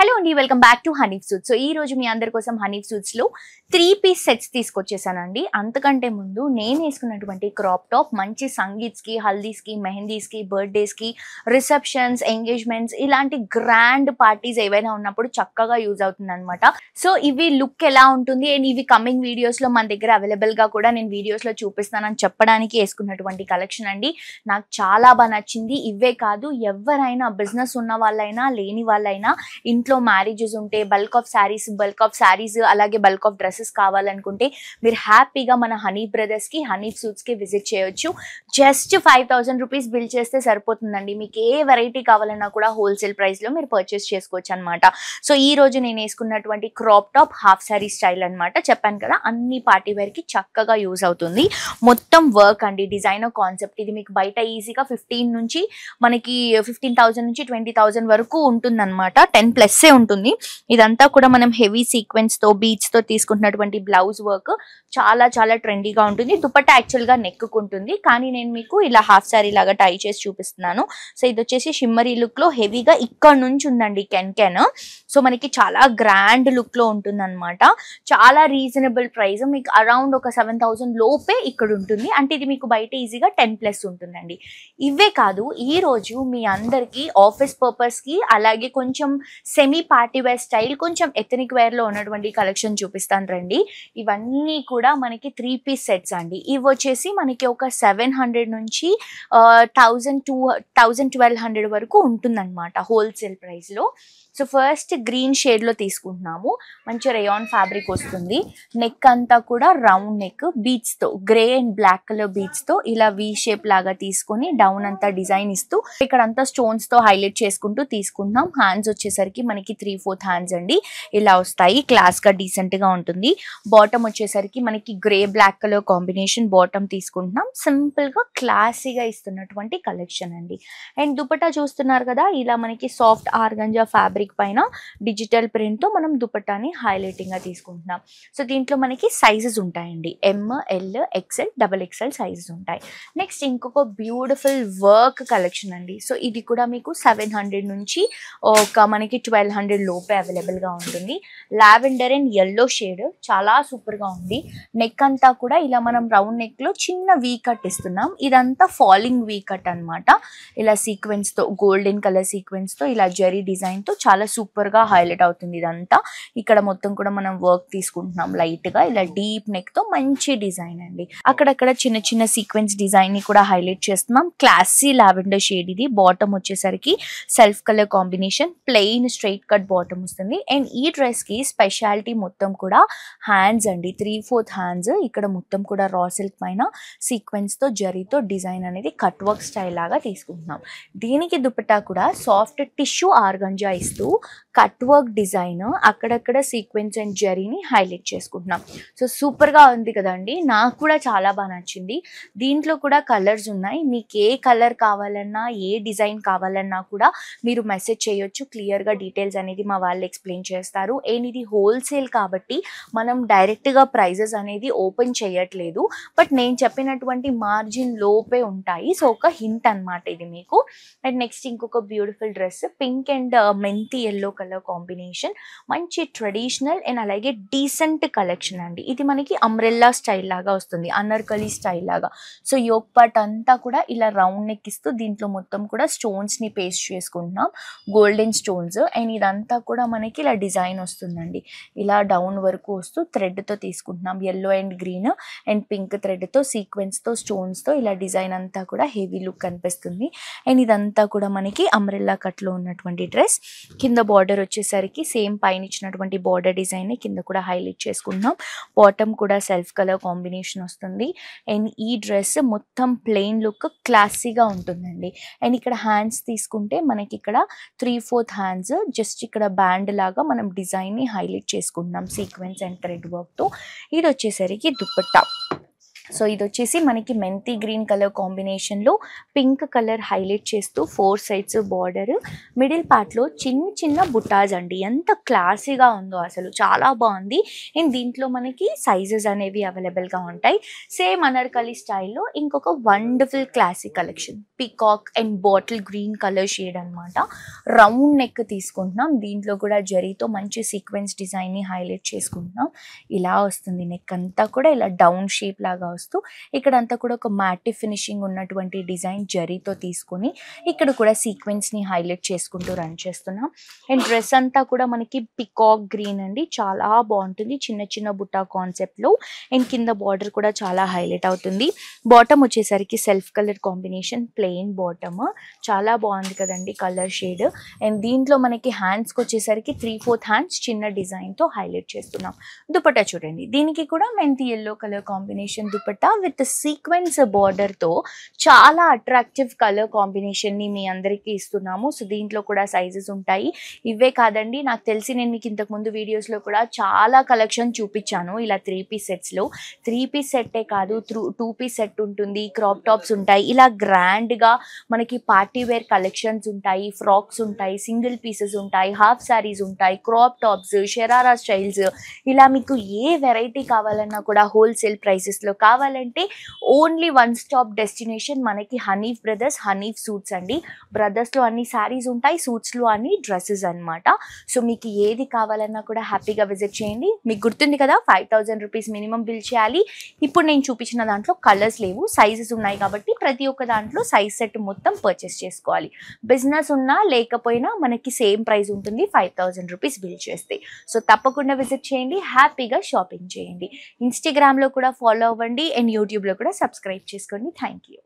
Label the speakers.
Speaker 1: Hello అండి, welcome back to Hanif suits. So ఈ రోజు మీ అందరి కోసం హనీఫ్ సూట్స్ లో 3 పీస్ సెట్స్ తీసుకొచ్చేసానండి. అంతకంటే ముందు నేను వేసుకున్నటువంటి క్రాప్ టాప్ మంచి సంగీత్స్ కి, హల్దీస్ కి, మెహందీస్ కి, బర్త్డేస్ కి, రిసెప్షన్స్, ఎంగేజ్మెంట్స్ ఇలాంటి గ్రాండ్ పార్టీస్ ఏవైనా ఉన్నప్పుడు చక్కగా యూజ్ అవుతుంది అనమాట. సో ఇవి లుక్ ఎలా ఉంటుంది అండ్ ఇవి కమింగ్ వీడియోస్ లో మన దగ్గర అవైలబుల్ గా కూడా నేను వీడియోస్ లో చూపిస్తానని చెప్పడానికి వేసుకున్నటువంటి కలెక్షన్ అండి. నాకు చాలా బాగా నచ్చింది. ఇవే కాదు, ఎవరైనా బిజినెస్ ఉన్న వాళ్ళైనా లేని వాళ్ళైనా ఇంట్లో మ్యారేజెస్ ఉంటే బల్క్ ఆఫ్ శారీస్ అలాగే బల్క్ ఆఫ్ డ్రెస్సెస్ కావాలనుకుంటే మీరు హ్యాపీగా మన హనీ బ్రదర్స్ కి, హనీఫ్ సూట్స్ కి విజిట్ చేయొచ్చు. జస్ట్ 5000 రూపీస్ బిల్ చేస్తే సరిపోతుందండి. మీకు ఏ వెరైటీ కావాలన్నా కూడా హోల్సేల్ ప్రైస్ లో మీరు పర్చేస్ చేసుకోవచ్చు అనమాట. సో ఈ రోజు నేను వేసుకున్నటువంటి crop top half sari style అనమాట. చెప్పాను కదా, అన్ని పార్టీ వేర్ కి చక్కగా యూజ్ అవుతుంది. మొత్తం వర్క్ అండి, డిజైనర్ కాన్సెప్ట్. ఇది మీకు బయట ఈజీగా 15,000 నుంచి 20,000 వరకు ఉంటుంది అనమాట. 10+ ఉంటుంది. ఇదంతా కూడా మనం హెవీ సీక్వెన్స్ తో, బీడ్స్ తో తీసుకుంటున్నటువంటి బ్లౌజ్ వర్క్ చాలా చాలా ట్రెండీగా ఉంటుంది. దుపట్టా యాక్చువల్ గా నెక్ ఉంటుంది, కానీ నేను మీకు ఇలా హాఫ్ శారీ లాగా టై చేసి చూపిస్తున్నాను. సో ఇది వచ్చేసి షిమ్మరీ లుక్ లో హెవీగా ఇక్కడ నుంచి ఉందండి కెన్. సో మనకి చాలా గ్రాండ్ లుక్ లో ఉంటుంది అనమాట. చాలా రీజనబుల్ ప్రైస్, మీకు అరౌండ్ ఒక 7,000 లోపే ఇక్కడ ఉంటుంది. అంటే ఇది మీకు బయట ఈజీగా 10+ ఉంటుందండి. ఇవే కాదు, ఈ రోజు మీ అందరికి ఆఫీస్ పర్పస్ కి అలాగే కొంచెం సెమీ పార్టీ వేర్ స్టైల్, కొంచెం ఎథనిక్ వేర్ లో ఉన్నటువంటి కలెక్షన్ చూపిస్తాను రండి. ఇవన్నీ కూడా మనకి 3 పీస్ సెట్స్ అండి. ఇవి వచ్చేసి మనకి ఒక 700 నుంచి 1200 వరకు ఉంటుందన్నమాట హోల్సేల్ ప్రైస్ లో. సో ఫస్ట్ గ్రీన్ షేడ్ లో తీసుకుంటున్నాము. మంచి రేయాన్ ఫ్యాబ్రిక్ వస్తుంది. నెక్ అంతా కూడా రౌండ్ నెక్, బీట్స్ తో, grey and black colour beads తో ఇలా వి షేప్ లాగా తీసుకొని డౌన్ అంతా డిజైన్ ఇస్తూ ఇక్కడంతా స్టోన్స్ తో హైలైట్ చేసుకుంటూ తీసుకుంటున్నాం. హ్యాండ్స్ వచ్చేసరికి మనకి 3/4 హ్యాండ్స్ అండి ఇలా వస్తాయి. క్లాస్ గా డీసెంట్ గా ఉంటుంది. బాటమ్ వచ్చేసరికి మనకి grey black colour combination bottom తీసుకుంటున్నాం. సింపుల్ గా క్లాసీగా ఇస్తున్నటువంటి కలెక్షన్ అండి. అండ్ దుపట్టా చూస్తున్నారు కదా, ఇలా మనకి సాఫ్ట్ ఆర్గంజా ఫ్యాబ్రిక్ పైన డిజిటల్ ప్రింట్ తో మనం దుపట్టాని హైలైటింగ్ గా తీసుకుంటున్నాం. సో దీంట్లో మనకి సైజెస్ ఉంటాయండి. ML, XL, XXL సైజెస్ ఉంటాయి. నెక్స్ట్ ఇంకొక బ్యూటిఫుల్ వర్క్ కలెక్షన్ అండి. సో ఇది కూడా మీకు 700 నుంచి ఒక మనకి 1200 లోపే అవైలబుల్ గా ఉంటుంది. లావెండర్ అండ్ yellow షేడ్ చాలా సూపర్ గా ఉంది. నెక్ అంతా కూడా ఇలా మనం రౌండ్ నెక్ లో చిన్న వీ కట్ ఇస్తున్నాం. ఇదంతా ఫాలింగ్ వీ కట్ అనమాట. ఇలా సీక్వెన్స్ తో, గోల్డెన్ కలర్ సీక్వెన్స్ తో, ఇలా జరీ డిజైన్ తో చాలా సూపర్ గా హైలైట్ అవుతుంది. ఇదంతా ఇక్కడ మొత్తం కూడా మనం వర్క్ తీసుకుంటున్నాం లైట్ గా. ఇలా డీప్ నెక్ తో మంచి డిజైన్ అండి. అక్కడక్కడ చిన్న చిన్న సీక్వెన్స్ డిజైన్ ని కూడా హైలైట్ చేస్తున్నాం. క్లాసీ లావెండర్ షేడ్ ఇది. బాటమ్ వచ్చేసరికి self colour combination, plain straight cut bottom వస్తుంది. అండ్ ఈ డ్రెస్ కి స్పెషాలిటీ మొత్తం కూడా హ్యాండ్స్ అండి. 3/4 హ్యాండ్స్. ఇక్కడ మొత్తం కూడా రా సిల్క్ పైన సీక్వెన్స్ తో, జరీతో డిజైన్ అనేది కట్ వర్క్ స్టైల్ లాగా తీసుకుంటున్నాం. దీనికి దుపట్టా కూడా సాఫ్ట్ టిష్యూ ఆర్గంజా ఇస్తూ కట్ వర్క్ డిజైన్, అక్కడక్కడ సీక్వెన్స్ అండ్ జరీని హైలైట్ చేసుకుంటున్నాం. సో సూపర్ గా ఉంది కదండి. నాకు కూడా చాలా బాగా నచ్చింది. దీంట్లో కూడా కలర్స్ ఉన్నాయి. మీకు ఏ కలర్ కావాలన్నా, ఏ డిజైన్ కావాలన్నా కూడా మీరు మెసేజ్ చేయొచ్చు. క్లియర్ గా డీటెయిల్స్ అనేది మా వాళ్ళు ఎక్స్ప్లెయిన్ చేస్తారు. అండ్ ఇది హోల్సేల్ కాబట్టి మనం డైరెక్ట్ గా ప్రైజెస్ అనేది ఓపెన్ చేయట్లేదు. బట్ నేను చెప్పినటువంటి మార్జిన్ లోపే ఉంటాయి. సో ఒక హింట్ అనమాట ఇది మీకు. అండ్ నెక్స్ట్ ఇంకొక బ్యూటిఫుల్ డ్రెస్, పింక్ అండ్ మెంతి ఎల్లో కలర్ కాంబినేషన్. మంచి ట్రెడిషనల్ అండ్ అలాగే డీసెంట్ కలెక్షన్ అండి. ఇది మనకి అంబ్రెల్లా స్టైల్ లాగా వస్తుంది, అన్నర్కలి స్టైల్ లాగా. సో యోక్ పార్ట్ అంతా కూడా ఇలా రౌండ్ నెక్ ఇస్తూ దీంట్లో మొత్తం కూడా స్టోన్స్ ని పేస్ట్ చేసుకుంటున్నాం, గోల్డెన్ స్టోన్స్. అండ్ ఇదంతా కూడా మనకి ఇలా డిజైన్ వస్తుందండి. ఇలా డౌన్ వరకు వస్తూ థ్రెడ్ తో తీసుకుంటున్నాం. Yellow and green and pink thread తో, సీక్వెన్స్ తో, స్టోన్స్ తో ఇలా డిజైన్ అంతా కూడా హెవీ లుక్ కనిపిస్తుంది. అండ్ ఇదంతా కూడా మనకి అంబ్రెల్లా కట్ లో ఉన్నటువంటి డ్రెస్. కింద బార్డర్ వచ్చేసరికి సేమ్ పైన ఇచ్చినటువంటి బార్డర్ డిజైన్ ని కింద కూడా హైలైట్ చేసుకుంటున్నాం. బాటమ్ కూడా సెల్ఫ్ కలర్ కాంబినేషన్ వస్తుంది. అండ్ ఈ డ్రెస్ మొత్తం ప్లెయిన్ లుక్ క్లాసీగా ఉంటుందండి. అండ్ ఇక్కడ హ్యాండ్స్ తీసుకుంటే మనకి ఇక్కడ 3/4 హ్యాండ్స్, జస్ట్ ఇక్కడ బ్యాండ్ లాగా మనం డిజైన్ ని హైలైట్ చేసుకుంటున్నాం సీక్వెన్స్ అండ్ థ్రెడ్ వర్క్ తో. ఇది వచ్చేసరికి దుపట్టా. సో ఇది వచ్చేసి మనకి మెంతి గ్రీన్ కలర్ కాంబినేషన్లో పింక్ కలర్ హైలైట్ చేస్తూ 4 సైడ్స్ బార్డర్, మిడిల్ పార్ట్లో చిన్న చిన్న బుటాస్ అండి. ఎంత క్లాసీగా ఉందో అసలు, చాలా బాగుంది. అండ్ దీంట్లో మనకి సైజెస్ అనేవి అవైలబుల్గా ఉంటాయి. సేమ్ అనార్కలి స్టైల్లో ఇంకొక wonderful classic collection, peacock and bottle green colour shade అనమాట. రౌండ్ నెక్ తీసుకుంటున్నాం. దీంట్లో కూడా జరీతో మంచి సీక్వెన్స్ డిజైన్ని హైలైట్ చేసుకుంటున్నాం. ఇలా వస్తుంది నెక్ అంతా కూడా, ఇలా డౌన్ షేప్ లాగా వస్తూ ఇక్కడంతా కూడా ఒక మ్యాటి ఫినిషింగ్ ఉన్నటువంటి డిజైన్ జరీతో తీసుకొని ఇక్కడ కూడా సీక్వెన్స్ని హైలైట్ చేసుకుంటూ రన్ చేస్తున్నాం. అండ్ డ్రెస్ అంతా కూడా మనకి పికాక్ గ్రీన్ అండి, చాలా బాగుంటుంది. చిన్న చిన్న బుట్టా కాన్సెప్ట్లో. అండ్ కింద బార్డర్ కూడా చాలా హైలైట్ అవుతుంది. బాటమ్ వచ్చేసరికి self colour combination, plain bottom, చాలా బాగుంది కదండి కలర్ షేడ్. అండ్ దీంట్లో మనకి హ్యాండ్స్కి వచ్చేసరికి 3/4 హ్యాండ్స్ చిన్న డిజైన్తో హైలైట్ చేస్తున్నాం. దుపట్టా చూడండి, దీనికి కూడా మెంతి yellow colour combination dupatta with sequence బార్డర్తో చాలా అట్రాక్టివ్ కలర్ కాంబినేషన్ని మీ అందరికీ ఇస్తున్నాము. సో దీంట్లో కూడా సైజెస్ ఉంటాయి. ఇవే కాదండి, నాకు తెలిసి నేను మీకు ఇంతకుముందు వీడియోస్లో కూడా చాలా కలెక్షన్ చూపించాను ఇలా 3 పీస్ సెట్స్లో. 3 పీస్ సెట్టే కాదు, 2 పీస్ సెట్ ఉంటుంది, క్రాప్ టాప్స్ ఉంటాయి. ఇలా గ్రాండ్గా మనకి పార్టీ వేర్ కలెక్షన్స్ ఉంటాయి, ఫ్రాక్స్ ఉంటాయి, సింగిల్ పీసెస్ ఉంటాయి, హాఫ్ శారీస్ ఉంటాయి, క్రాప్ టాప్స్, షరారా స్టైల్స్, ఇలా మీకు ఏ వెరైటీ కావాలన్నా కూడా హోల్సేల్ ప్రైసెస్లో కావాలంటే ఓన్లీ వన్ స్టాప్ డెస్టినేషన్ మనకి హనీఫ్ బ్రదర్స్, హనీఫ్ సూట్స్ అండి. బ్రదర్స్లో అన్ని శారీస్ ఉంటాయి, సూట్స్లో అన్ని డ్రెస్సెస్ అనమాట. సో మీకు ఏది కావాలన్నా కూడా హ్యాపీగా విజిట్ చేయండి. మీకు గుర్తుంది కదా 5000 రూపీస్ మినిమం బిల్ చేయాలి. ఇప్పుడు నేను చూపించిన దాంట్లో కలర్స్ లేవు, సైజెస్ ఉన్నాయి కాబట్టి ప్రతి ఒక్క దాంట్లో సైజ్ సెట్ మొత్తం పర్చేస్ చేసుకోవాలి. బిజినెస్ ఉన్నా లేకపోయినా మనకి సేమ్ ప్రైస్ ఉంటుంది 5000 రూపీస్ బిల్ చేస్తే. సో తప్పకుండా విజిట్ చేయండి, హ్యాపీగా షాపింగ్ చేయండి. ఇన్స్టాగ్రామ్లో కూడా ఫాలో అవ్వండి అండ్ యూట్యూబ్లో కూడా సబ్స్క్రైబ్ చేసుకోండి. Thank you.